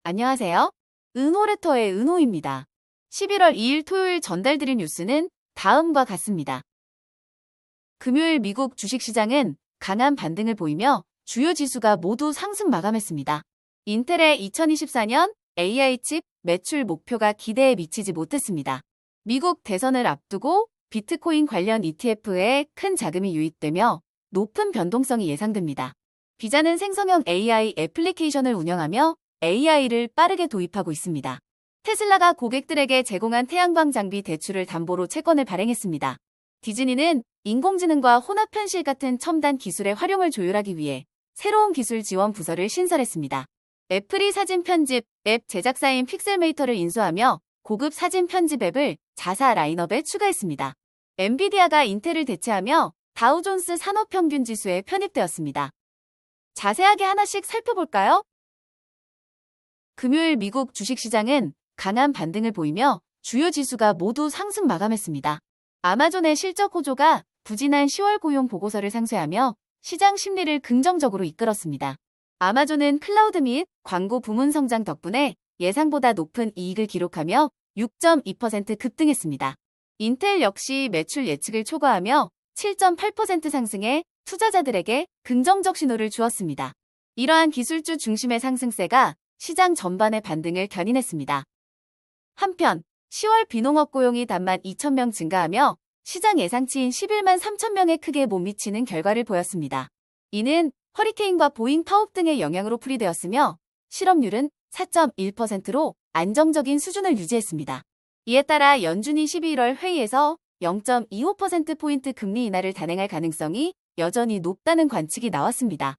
안녕하세요. 은호레터의 은호입니다. 11월 2일 토요일 전달드린 뉴스는 다음과 같습니다. 금요일 미국 주식시장은 강한 반등을 보이며 주요 지수가 모두 상승 마감했습니다. 인텔의 2024년 AI 칩 매출 목표가 기대에 미치지 못했습니다. 미국 대선을 앞두고 비트코인 관련 ETF에 큰 자금이 유입되며 높은 변동성이 예상됩니다. 비자는 생성형 AI 애플리케이션을 운영하며 AI를 빠르게 도입하고 있습니다. 테슬라가 고객들에게 제공한 태양광 장비 대출을 담보로 채권을 발행했습니다. 디즈니는 인공지능과 혼합 현실 같은 첨단 기술의 활용을 조율하기 위해 새로운 기술 지원 부서를 신설했습니다. 애플이 사진 편집 앱 제작사인 픽셀메이터를 인수하며 고급 사진 편집 앱을 자사 라인업에 추가했습니다. 엔비디아가 인텔을 대체하며 다우존스 산업평균 지수에 편입되었습니다. 자세하게 하나씩 살펴볼까요? 금요일 미국 주식시장은 강한 반등을 보이며 주요 지수가 모두 상승 마감했습니다. 아마존의 실적 호조가 부진한 10월 고용 보고서를 상쇄하며 시장 심리를 긍정적으로 이끌었습니다. 아마존은 클라우드 및 광고 부문 성장 덕분에 예상보다 높은 이익을 기록하며 6.2% 급등했습니다. 인텔 역시 매출 예측을 초과하며 7.8% 상승해 투자자들에게 긍정적 신호를 주었습니다. 이러한 기술주 중심의 상승세가 시장 전반의 반등을 견인했습니다. 한편 10월 비농업 고용이 단만 2,000명 증가하며 시장 예상치인 11만 3,000명에 크게 못 미치는 결과를 보였습니다. 이는 허리케인과 보잉 파업 등의 영향으로 풀이되었으며 실업률은 4.1%로 안정적인 수준을 유지했습니다. 이에 따라 연준이 11월 회의에서 0.25%포인트 금리 인하를 단행할 가능성이 여전히 높다는 관측이 나왔습니다.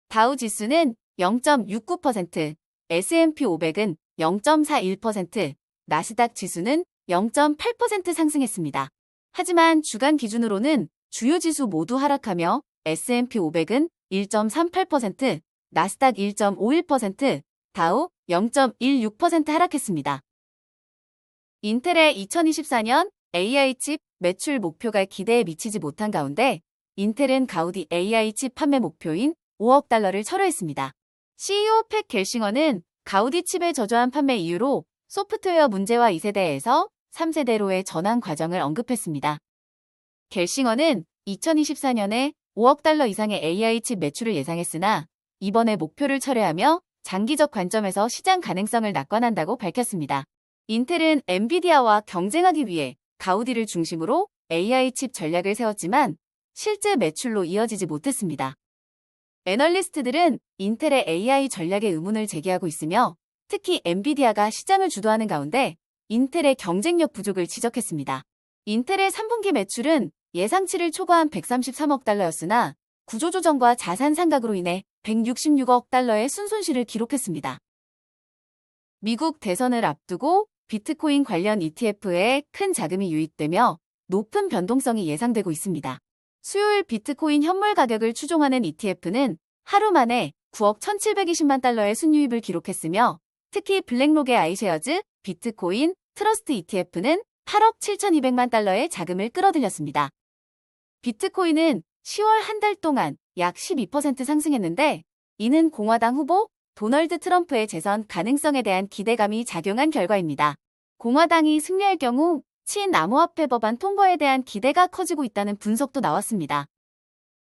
다우 지수는 0.69%, S&P 500은 0.41%, 나스닥 지수는 0.8% 상승했습니다. 하지만 주간 기준으로는 주요 지수 모두 하락하며 S&P 500은 1.38%, 나스닥 1.51%, 다우 0.16% 하락했습니다. 인텔의 2024년 AI 칩 매출 목표가 기대에 미치지 못한 가운데 인텔은 가우디 AI 칩 판매 목표인 5억 달러를 철회했습니다. CEO 팻 겔싱어는 가우디 칩의 저조한 판매 이유로 소프트웨어 문제와 2세대에서 3세대로의 전환 과정을 언급했습니다. 겔싱어는 2024년에 5억 달러 이상의 AI 칩 매출을 예상했으나 이번에 목표를 철회하며 장기적 관점에서 시장 가능성을 낙관한다고 밝혔습니다. 인텔은 엔비디아와 경쟁하기 위해 가우디를 중심으로 AI 칩 전략을 세웠지만 실제 매출로 이어지지 못했습니다. 애널리스트들은 인텔의 AI 전략에 의문을 제기하고 있으며 특히 엔비디아가 시장을 주도하는 가운데 인텔의 경쟁력 부족을 지적했습니다. 인텔의 3분기 매출은 예상치를 초과한 133억 달러였으나 구조조정과 자산 상각으로 인해 166억 달러의 순손실을 기록했습니다. 미국 대선을 앞두고 비트코인 관련 ETF에 큰 자금이 유입되며 높은 변동성이 예상되고 있습니다. 수요일 비트코인 현물 가격을 추종하는 ETF는 하루 만에 9억 1,720만 달러의 순유입을 기록했으며 특히 블랙록의 아이쉐어즈 비트코인 트러스트 ETF는 8억 7,200만 달러의 자금을 끌어들였습니다. 비트코인은 10월 한 달 동안 약 12% 상승했는데 이는 공화당 후보 도널드 트럼프의 재선 가능성에 대한 기대감이 작용한 결과입니다. 공화당이 승리할 경우 친암호화폐 법안 통과에 대한 기대가 커지고 있다는 분석도 나왔습니다.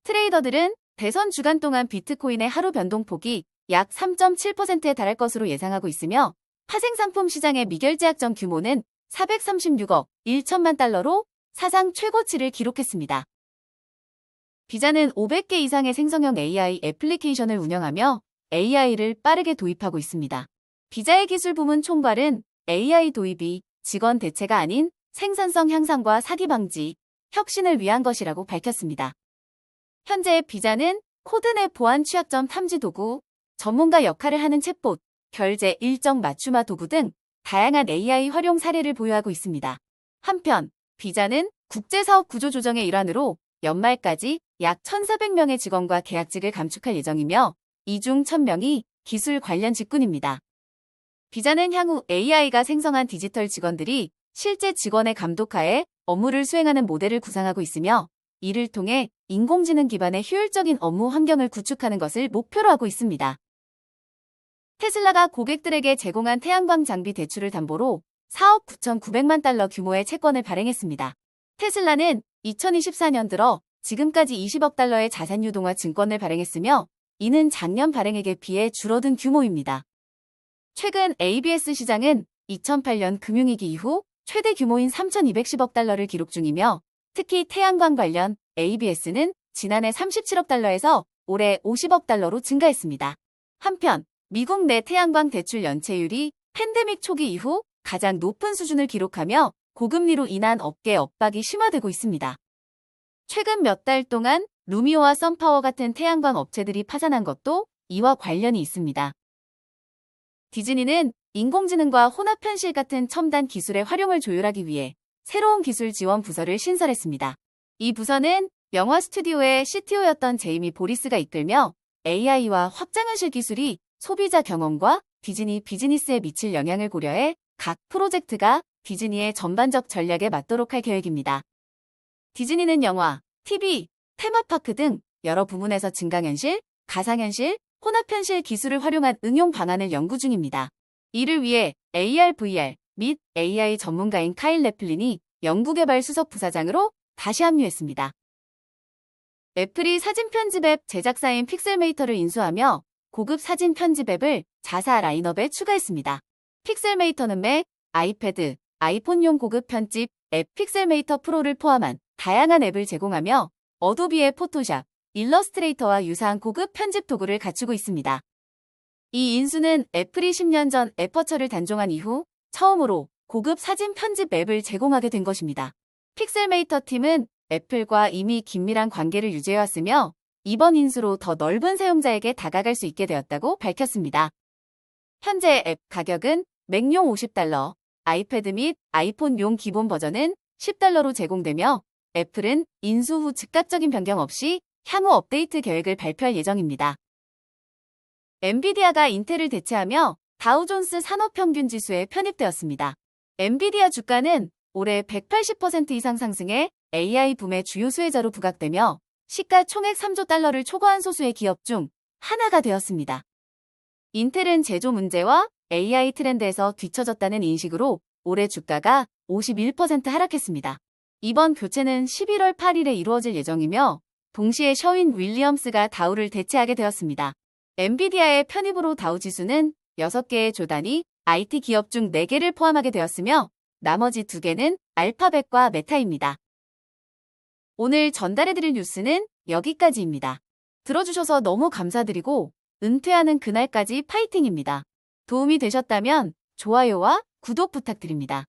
트레이더들은 대선 주간 동안 비트코인의 하루 변동폭이 약 3.7%에 달할 것으로 예상하고 있으며 파생상품 시장의 미결제약정 규모는 436억 1천만 달러로 사상 최고치를 기록했습니다. 비자는 500개 이상의 생성형 AI 애플리케이션을 운영하며 AI를 빠르게 도입하고 있습니다. 비자의 기술 부문 총괄은 AI 도입이 직원 대체가 아닌 생산성 향상과 사기 방지, 혁신을 위한 것이라고 밝혔습니다. 현재 비자는 코드내 보안 취약점 탐지 도구, 전문가 역할을 하는 챗봇, 결제 일정 맞춤화 도구 등 다양한 AI 활용 사례를 보유하고 있습니다. 한편 비자는 국제사업 구조 조정의 일환으로 연말까지 약 1,400명의 직원과 계약직을 감축할 예정이며 이 중 1,000명이 기술 관련 직군입니다. 비자는 향후 AI가 생성한 디지털 직원들이 실제 직원의 감독하에 업무를 수행하는 모델을 구상하고 있으며 이를 통해 인공지능 기반의 효율적인 업무 환경을 구축하는 것을 목표로 하고 있습니다. 테슬라가 고객들에게 제공한 태양광 장비 대출을 담보로 4억 9,900만 달러 규모의 채권을 발행했습니다. 테슬라는 2024년 들어 지금까지 20억 달러의 자산 유동화 증권을 발행했으며 이는 작년 발행액에 비해 줄어든 규모입니다. 최근 ABS 시장은 2008년 금융위기 이후 최대 규모인 3,210억 달러를 기록 중이며 특히 태양광 관련 ABS는 지난해 37억 달러에서 올해 50억 달러로 증가했습니다. 한편 미국 내 태양광 대출 연체율이 팬데믹 초기 이후 가장 높은 수준을 기록하며 고금리로 인한 업계 엇박이 심화되고 있습니다. 최근 몇 달 동안 루미오와 썬파워 같은 태양광 업체들이 파산한 것도 이와 관련이 있습니다. 디즈니는 인공지능과 혼합 현실 같은 첨단 기술의 활용을 조율하기 위해 새로운 기술 지원 부서를 신설했습니다. 이 부서는 영화 스튜디오의 CTO였던 제이미 보리스가 이끌며 AI와 확장현실 기술이 소비자 경험과 디즈니 비즈니스에 미칠 영향을 고려해 각 프로젝트가 디즈니의 전반적 전략에 맞도록 할 계획입니다. 디즈니는 영화, TV, 테마파크 등 여러 부문에서 증강현실, 가상현실, 혼합현실 기술을 활용한 응용 방안을 연구 중입니다. 이를 위해 AR, VR 및 AI 전문가인 카일 레플린이 연구개발 수석 부사장으로 다시 합류했습니다. 애플이 사진 편집 앱 제작사인 픽셀메이터를 인수하며 고급 사진 편집 앱을 자사 라인업에 추가했습니다. 픽셀메이터는 맥, 아이패드, 아이폰용 고급 편집 앱 픽셀메이터 프로를 포함한 다양한 앱을 제공하며 어도비의 포토샵, 일러스트레이터와 유사한 고급 편집 도구를 갖추고 있습니다. 이 인수는 애플이 10년 전 애퍼처를 단종한 이후 처음으로 고급 사진 편집 앱을 제공하게 된 것입니다. 픽셀메이터 팀은 애플과 이미 긴밀한 관계를 유지해왔으며 이번 인수로 더 넓은 사용자에게 다가갈 수 있게 되었다고 밝혔습니다. 현재 앱 가격은 맥용 $50, 아이패드 및 아이폰용 기본 버전은 $10로 제공되며 애플은 인수 후 즉각적인 변경 없이 향후 업데이트 계획을 발표할 예정입니다. 엔비디아가 인텔을 대체하며 다우존스 산업평균지수에 편입되었습니다. 엔비디아 주가는 올해 180% 이상 상승해 AI 붐의 주요 수혜자로 부각되며 시가총액 3조 달러를 초과한 소수의 기업 중 하나가 되었습니다. 인텔은 제조 문제와 AI 트렌드에서 뒤처졌다는 인식으로 올해 주가가 51% 하락했습니다. 이번 교체는 11월 8일에 이루어질 예정이며 동시에 셔윈 윌리엄스가 다우를 대체하게 되었습니다. 엔비디아의 편입으로 다우 지수는 6개의 조단위 IT 기업 중 4개를 포함하게 되었으며 나머지 2개는 알파벳과 메타입니다. 오늘 전달해드릴 뉴스는 여기까지입니다. 들어주셔서 너무 감사드리고 은퇴하는 그날까지 파이팅입니다. 도움이 되셨다면 좋아요와 구독 부탁드립니다.